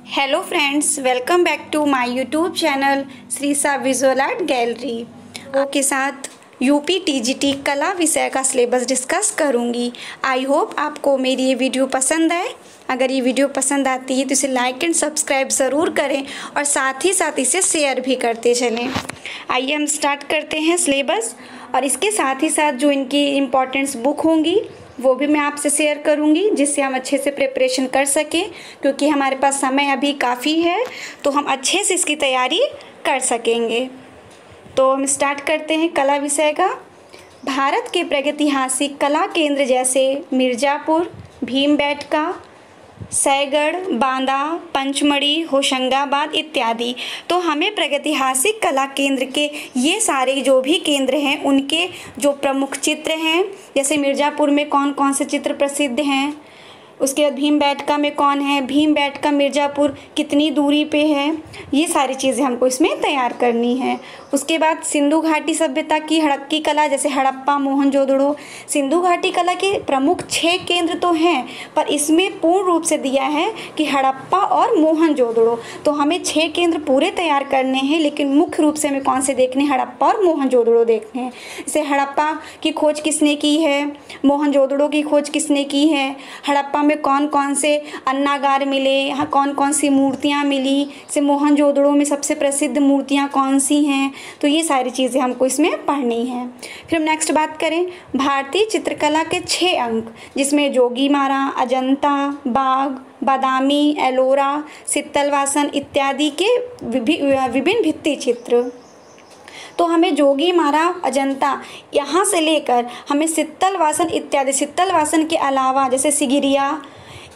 Hello friends, welcome back to my YouTube channel Shreesa visual art gallery के साथ UP TGT कला विषय का सिलेबस डिस्कस करूंगी। आई होप आपको मेरी ये वीडियो पसंद आए। अगर ये वीडियो पसंद आती है तो इसे लाइक एंड सब्सक्राइब ज़रूर करें और साथ ही साथ इसे शेयर भी करते चलें। आइए हम स्टार्ट करते हैं सिलेबस, और इसके साथ ही साथ जो इनकी इम्पॉर्टेंट्स बुक होंगी वो भी मैं आपसे शेयर करूंगी, जिससे हम अच्छे से प्रिपरेशन कर सकें, क्योंकि हमारे पास समय अभी काफ़ी है तो हम अच्छे से इसकी तैयारी कर सकेंगे। तो हम स्टार्ट करते हैं कला विषय का। भारत के प्रागैतिहासिक कला केंद्र जैसे मिर्ज़ापुर, भीमबेटका, सैगढ़, बांदा, पंचमढ़ी, होशंगाबाद इत्यादि, तो हमें प्रागैतिहासिक कला केंद्र के ये सारे जो भी केंद्र हैं उनके जो प्रमुख चित्र हैं, जैसे मिर्ज़ापुर में कौन कौन से चित्र प्रसिद्ध हैं, उसके बाद भीमबेटका में कौन है, भीमबेटका मिर्ज़ापुर कितनी दूरी पे है, ये सारी चीज़ें हमको इसमें तैयार करनी है। उसके बाद सिंधु घाटी सभ्यता की हड़प्पी कला, जैसे हड़प्पा, मोहनजोदड़ो। सिंधु घाटी कला के प्रमुख 6 केंद्र तो हैं, पर इसमें पूर्ण रूप से दिया है कि हड़प्पा और मोहनजोदड़ो। तो हमें 6 केंद्र पूरे तैयार करने हैं, लेकिन मुख्य रूप से हमें कौन से देखने हैं, हड़प्पा और मोहनजोदड़ो देखने हैं। जैसे हड़प्पा की खोज किसने की है, मोहनजोदड़ो की खोज किसने की है, हड़प्पा में कौन कौन से अन्नागार मिले, यहाँ कौन कौन सी मूर्तियाँ मिली, जैसे मोहनजोदड़ो में सबसे प्रसिद्ध मूर्तियाँ कौन सी हैं। तो ये सारी चीज़ें हमको इसमें पढ़नी है। फिर हम नेक्स्ट बात करें भारतीय चित्रकला के 6 अंक, जिसमें जोगीमारा, अजंता, बाग, बादामी, एलोरा, सित्तलवासन इत्यादि के विभिन्न भित्ति चित्र। तो हमें जोगीमारा, अजंता यहाँ से लेकर हमें सित्तलवासन इत्यादि, सित्तलवासन के अलावा जैसे सिगिरिया,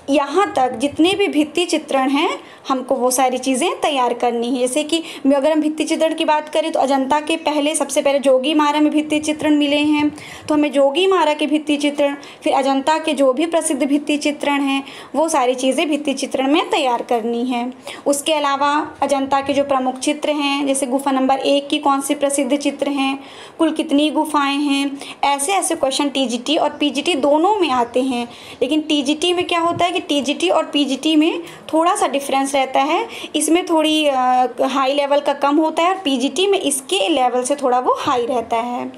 यहाँ तक जितने भी भित्ति चित्रण हैं हमको वो सारी चीज़ें तैयार करनी है। जैसे कि अगर हम भित्ति चित्रण की बात करें तो अजंता के पहले सबसे पहले जोगीमारा में भित्ति चित्रण मिले हैं, तो हमें जोगीमारा के भित्ति चित्रण, फिर अजंता के जो भी प्रसिद्ध भित्ति चित्रण हैं वो सारी चीज़ें भित्ति चित्रण में तैयार करनी है। उसके अलावा अजंता के जो प्रमुख चित्र हैं, जैसे गुफा नंबर 1 की कौन से प्रसिद्ध चित्र हैं, कुल कितनी गुफाएँ हैं, ऐसे ऐसे क्वेश्चन टीजीटी और पीजीटी दोनों में आते हैं। लेकिन टीजीटी में क्या होता है कि टीजीटी और पीजीटी में थोड़ा सा डिफरेंस रहता है, इसमें थोड़ी हाई लेवल का कम होता है और पीजीटी में इसके लेवल से थोड़ा वो हाई रहता है,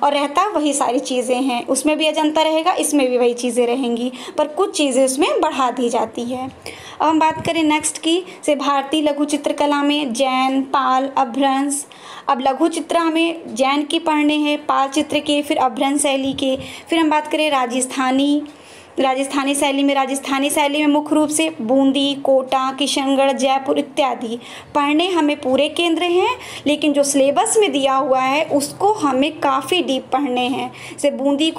और रहता वही सारी चीज़ें हैं। उसमें भी अजंता रहेगा, इसमें भी वही चीज़ें रहेंगी, पर कुछ चीज़ें उसमें बढ़ा दी जाती है। अब हम बात करें नेक्स्ट की, से भारतीय लघु चित्रकला में जैन, पाल, अपभ्रंश। अब लघु चित्र हमें जैन की पढ़ने हैं, पाल चित्र के, फिर अपभ्रंश शैली के। फिर हम बात करें राजस्थानी शैली में मुख्य रूप से बूंदी, कोटा, किशनगढ़, जयपुर इत्यादि पढ़ने हमें पूरे केंद्र हैं, लेकिन जो सिलेबस में दिया हुआ है उसको हमें काफ़ी डीप पढ़ने हैं। जैसे बूंदी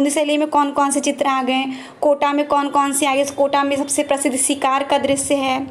शैली में कौन कौन से चित्र आ गए, कोटा में कौन कौन से आ गए। कोटा में सबसे प्रसिद्ध शिकार का दृश्य है।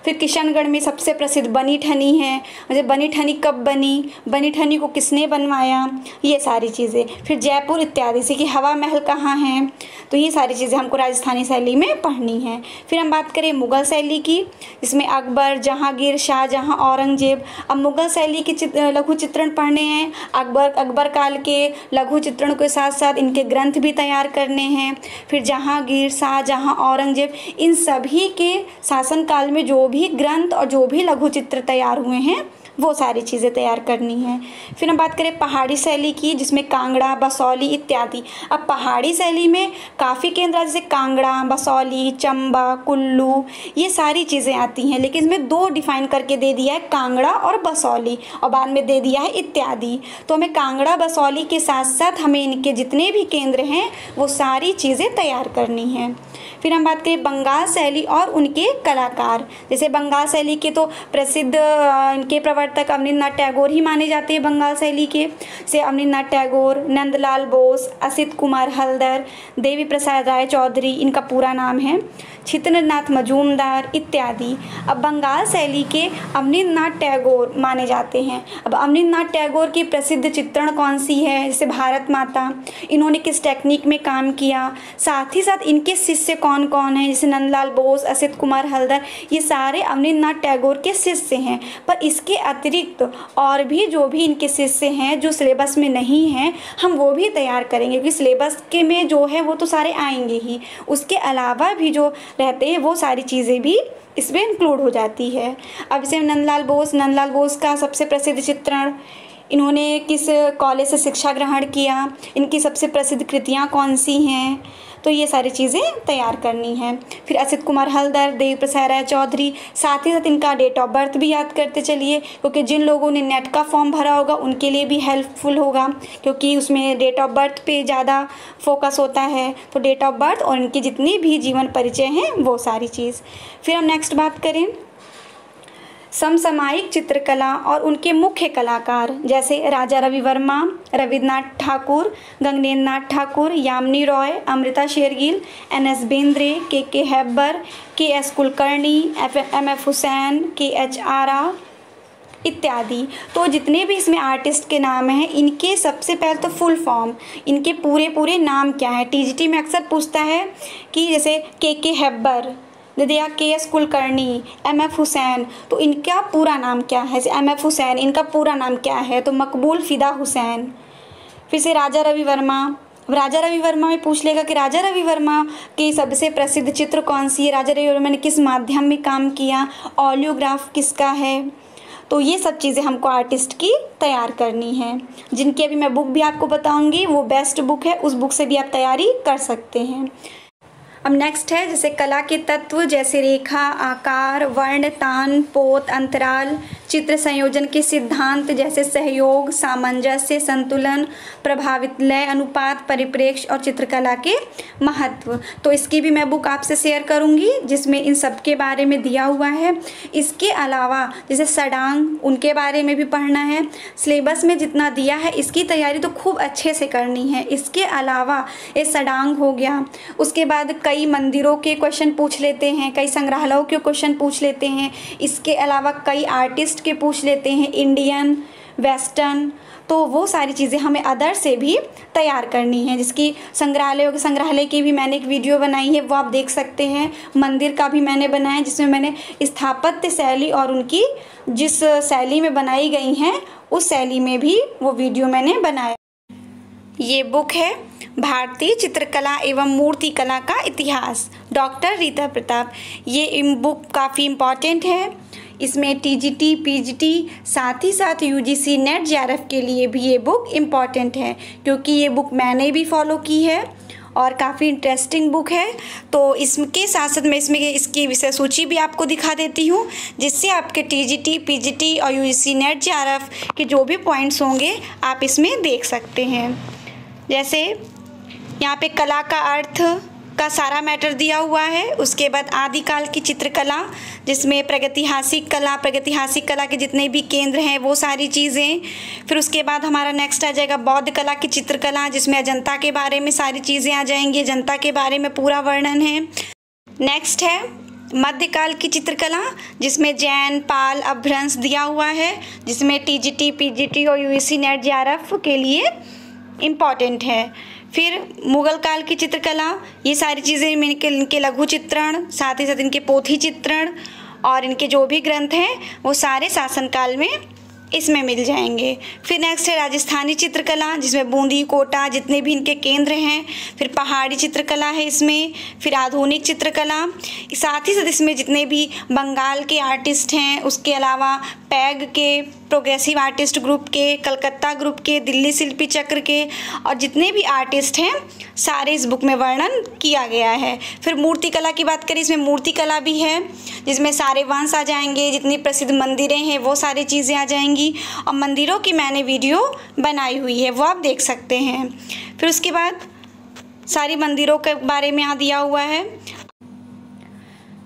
फिर किशनगढ़ में सबसे प्रसिद्ध बनी ठनी है, जैसे बनी ठनी कब बनी, बनी ठनी को किसने बनवाया, ये सारी चीज़ें। फिर जयपुर इत्यादि, जैसे कि हवा महल कहाँ है, तो ये सारी चीज़ें हमको राजस्थानी शैली में पढ़नी है। फिर हम बात करें मुग़ल शैली की, जिसमें अकबर, जहांगीर, शाहजहां, औरंगजेब। अब मुग़ल शैली के लघु चित्रण पढ़ने हैं, अकबर काल के लघु चित्रण के साथ साथ इनके ग्रंथ भी तैयार करने हैं। फिर जहांगीर, शाहजहां, औरंगजेब, इन सभी के शासनकाल में जो भी ग्रंथ और जो भी लघु चित्र तैयार हुए हैं वो सारी चीज़ें तैयार करनी है। फिर हम बात करें पहाड़ी शैली की, जिसमें कांगड़ा, बसौली इत्यादि। अब पहाड़ी शैली में काफ़ी केंद्र जैसे कांगड़ा, बसौली, चंबा, कुल्लू, ये सारी चीज़ें आती हैं, लेकिन इसमें 2 डिफाइन करके दे दिया है, कांगड़ा और बसौली, और बाद में दे दिया है इत्यादि। तो हमें कांगड़ा, बसौली के साथ साथ हमें इनके जितने भी केंद्र हैं वो सारी चीज़ें तैयार करनी है। फिर हम बात करें बंगाल शैली और उनके कलाकार। जैसे बंगाल शैली के तो प्रसिद्ध इनके प्रवर्तक अवनींद्रनाथ टैगोर ही माने जाते हैं बंगाल शैली के, से अवनींद्रनाथ टैगोर, नंदलाल बोस, असित कुमार हलदर, देवी प्रसाद राय चौधरी, इनका पूरा नाम है, छित्रनाथ मजूमदार इत्यादि। अब बंगाल शैली के अवनींद्रनाथ टैगोर माने जाते हैं। अब अवनींद्रनाथ टैगोर की प्रसिद्ध चित्रण कौन सी है, जैसे भारत माता, इन्होंने किस टेक्निक में काम किया, साथ ही साथ इनके शिष्य कौन कौन हैं, जैसे नंदलाल बोस, असित कुमार हलदर, ये सारे अवनींद्रनाथ टैगोर के शिष्य हैं। पर इसके अतिरिक्त और भी जो भी इनके शिष्य हैं जो सिलेबस में नहीं हैं, हम वो भी तैयार करेंगे, क्योंकि सिलेबस के में जो है वो तो सारे आएंगे ही। उसके अलावा भी जो रहते हैं वो सारी चीज़ें भी इसमें इंक्लूड हो जाती है। अब इसे नंदलाल बोस का सबसे प्रसिद्ध चित्रण, इन्होंने किस कॉलेज से शिक्षा ग्रहण किया, इनकी सबसे प्रसिद्ध कृतियाँ कौन सी हैं, तो ये सारी चीज़ें तैयार करनी है। फिर असित कुमार हल्दर, देवी प्रसाद राय चौधरी, साथ ही साथ इनका डेट ऑफ बर्थ भी याद करते चलिए, क्योंकि जिन लोगों ने नेट का फॉर्म भरा होगा उनके लिए भी हेल्पफुल होगा, क्योंकि उसमें डेट ऑफ बर्थ पे ज़्यादा फोकस होता है। तो डेट ऑफ बर्थ और इनकी जितनी भी जीवन परिचय हैं वो सारी चीज़। फिर हम नेक्स्ट बात करें समसामयिक चित्रकला और उनके मुख्य कलाकार, जैसे राजा रवि वर्मा, रविन्द्रनाथ ठाकुर, गगनेन्द्र नाथ ठाकुर, यामिनी रॉय, अमृता शेरगिल, NS बेंद्रे, के हैब्बर, KS Kulkarni, MF Hussain, KH आरा इत्यादि। तो जितने भी इसमें आर्टिस्ट के नाम हैं, इनके सबसे पहले तो फुल फॉर्म, इनके पूरे नाम क्या है। TGT में अक्सर पूछता है कि जैसे के हैब्बर दिया, KS कुलकर्णी, MF हुसैन, तो इनका पूरा नाम क्या है। जैसे MF हुसैन, इनका पूरा नाम क्या है, तो मकबूल फ़िदा हुसैन। फिर से राजा रवि वर्मा में पूछ लेगा कि राजा रवि वर्मा की सबसे प्रसिद्ध चित्र कौन सी है, राजा रवि वर्मा ने किस माध्यम में काम किया, ऑलियोग्राफ किसका है। तो ये सब चीज़ें हमको आर्टिस्ट की तैयार करनी है, जिनकी अभी मैं बुक भी आपको बताऊंगी, वो बेस्ट बुक है, उस बुक से भी आप तैयारी कर सकते हैं। अब नेक्स्ट है जैसे कला के तत्व, जैसे रेखा, आकार, वर्ण, तान, पोत, अंतराल, चित्र संयोजन के सिद्धांत, जैसे सहयोग, सामंजस्य, संतुलन, प्रभावित लय अनुपात, परिप्रेक्ष्य और चित्रकला के महत्व। तो इसकी भी मैं बुक आपसे शेयर करूंगी, जिसमें इन सब के बारे में दिया हुआ है। इसके अलावा जैसे सडांग, उनके बारे में भी पढ़ना है। सिलेबस में जितना दिया है इसकी तैयारी तो खूब अच्छे से करनी है। इसके अलावा ये सडांग हो गया, उसके बाद कई मंदिरों के क्वेश्चन पूछ लेते हैं, कई संग्रहालयों के क्वेश्चन पूछ लेते हैं। इसके अलावा कई आर्टिस्ट के पूछ लेते हैं, इंडियन, वेस्टर्न। तो वो सारी चीज़ें हमें अदर से भी तैयार करनी है, जिसकी संग्रहालय की भी मैंने एक वीडियो बनाई है, वो आप देख सकते हैं। मंदिर का भी मैंने बनाया, जिसमें मैंने स्थापत्य शैली और उनकी जिस शैली में बनाई गई हैं उस शैली में भी वो वीडियो मैंने बनाया। ये बुक है भारतीय चित्रकला एवं मूर्ति कला का इतिहास, डॉक्टर रीता प्रताप। ये बुक काफ़ी इम्पॉर्टेंट है। इसमें TGT, PGT, साथ ही साथ UGC, नेट JRF के लिए भी ये बुक इम्पॉर्टेंट है, क्योंकि ये बुक मैंने भी फॉलो की है और काफ़ी इंटरेस्टिंग बुक है। तो इसके साथ साथ मैं इसमें इसकी विषय सूची भी आपको दिखा देती हूँ, जिससे आपके TGT, PGT और UGC, नेट JRF के जो भी पॉइंट्स होंगे आप इसमें देख सकते हैं। जैसे यहाँ पे कला का अर्थ का सारा मैटर दिया हुआ है। उसके बाद आदिकाल की चित्रकला, जिसमें प्रगतिहासिक कला के जितने भी केंद्र हैं वो सारी चीज़ें। फिर उसके बाद हमारा नेक्स्ट आ जाएगा बौद्ध कला की चित्रकला, जिसमें अजंता के बारे में सारी चीज़ें आ जाएंगी, अजंता के बारे में पूरा वर्णन है। नेक्स्ट है मध्यकाल की चित्रकला, जिसमें जैन, पाल, अपभ्रंश दिया हुआ है, जिसमें TGT, PGT और UGC, नेट JRF के लिए इम्पॉर्टेंट है। फिर मुगल काल की चित्रकला, ये सारी चीज़ें इनके लघु चित्रण, साथ ही साथ इनके पोथी चित्रण और इनके जो भी ग्रंथ हैं वो सारे शासनकाल में इसमें मिल जाएंगे। फिर नेक्स्ट है राजस्थानी चित्रकला, जिसमें बूंदी, कोटा जितने भी इनके केंद्र हैं। फिर पहाड़ी चित्रकला है इसमें। फिर आधुनिक चित्रकला, साथ ही साथ इसमें जितने भी बंगाल के आर्टिस्ट हैं, उसके अलावा पैग के, प्रोग्रेसिव आर्टिस्ट ग्रुप के, कलकत्ता ग्रुप के, दिल्ली शिल्पी चक्र के और जितने भी आर्टिस्ट हैं सारे इस बुक में वर्णन किया गया है। फिर मूर्ति कला की बात करें, इसमें मूर्ति कला भी है, जिसमें सारे वंश आ जाएंगे, जितनी प्रसिद्ध मंदिरें हैं वो सारी चीज़ें आ जाएंगी और मंदिरों की मैंने वीडियो बनाई हुई है, वो आप देख सकते हैं। फिर उसके बाद सारी मंदिरों के बारे में यहाँ दिया हुआ है।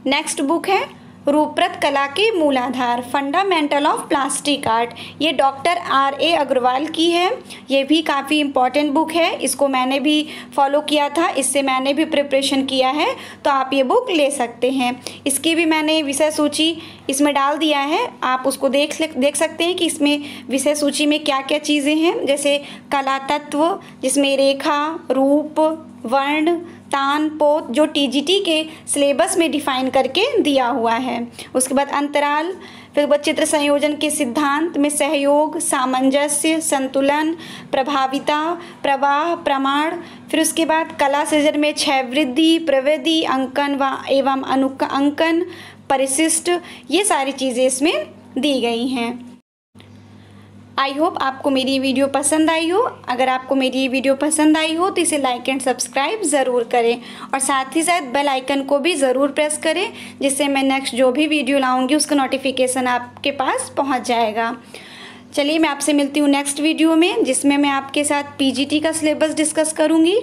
नेक्स्ट बुक है रूपरत कला के मूलाधार, फंडामेंटल ऑफ प्लास्टिक आर्ट। ये डॉक्टर RA अग्रवाल की है। ये भी काफ़ी इम्पॉर्टेंट बुक है, इसको मैंने भी फॉलो किया था, इससे मैंने भी प्रिपरेशन किया है, तो आप ये बुक ले सकते हैं। इसकी भी मैंने विषय सूची इसमें डाल दिया है, आप उसको देख सकते हैं कि इसमें विषय सूची में क्या क्या चीज़ें हैं। जैसे कला तत्व, जिसमें रेखा, रूप, वर्ण, तान, पोत जो टीजीटी के सिलेबस में डिफाइन करके दिया हुआ है। उसके बाद अंतराल, फिर बाद चित्र संयोजन के सिद्धांत में सहयोग, सामंजस्य, संतुलन, प्रभाविता, प्रवाह, प्रमाण। फिर उसके बाद कला सृजन में छय वृद्धि, प्रविधि, अंकन व एवं अंकन, परिशिष्ट, ये सारी चीज़ें इसमें दी गई हैं। आई होप आपको मेरी वीडियो पसंद आई हो। अगर आपको मेरी ये वीडियो पसंद आई हो तो इसे लाइक एंड सब्सक्राइब ज़रूर करें और साथ ही साथ बेल आइकन को भी ज़रूर प्रेस करें, जिससे मैं नेक्स्ट जो भी वीडियो लाऊंगी उसका नोटिफिकेशन आपके पास पहुंच जाएगा। चलिए मैं आपसे मिलती हूँ नेक्स्ट वीडियो में, जिसमें मैं आपके साथ पीजीटी का सिलेबस डिस्कस करूँगी।